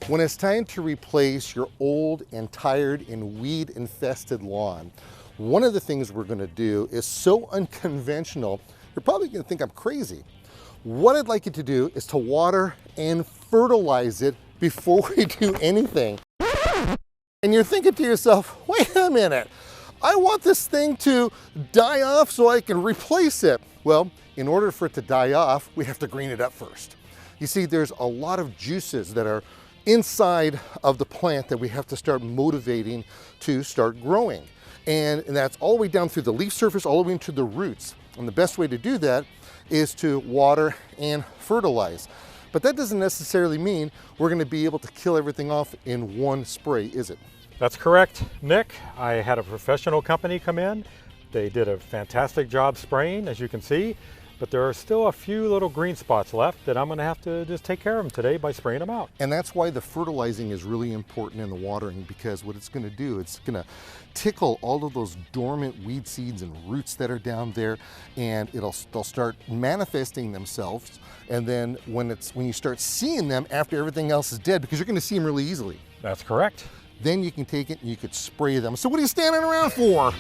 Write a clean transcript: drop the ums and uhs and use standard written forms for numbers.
When it's time to replace your old and tired and weed infested lawn, one of the things we're going to do is so unconventional, you're probably going to think I'm crazy. What I'd like you to do is to water and fertilize it before we do anything. And you're thinking to yourself, wait a minute, I want this thing to die off so I can replace it. Well, in order for it to die off, we have to green it up first. You see, there's a lot of juices that are inside of the plant that we have to start motivating to start growing. And that's all the way down through the leaf surface, all the way into the roots. And the best way to do that is to water and fertilize. But that doesn't necessarily mean we're going to be able to kill everything off in one spray, is it? That's correct, Nick. I had a professional company come in. They did a fantastic job spraying, as you can see, but there are still a few little green spots left that I'm going to have to just take care of them today by spraying them out. And that's why the fertilizing is really important in the watering, because what it's going to do, it's going to tickle all of those dormant weed seeds and roots that are down there, and they'll start manifesting themselves. And then when you start seeing them after everything else is dead, because you're going to see them really easily. That's correct. Then you can take it and you could spray them. So what are you standing around for?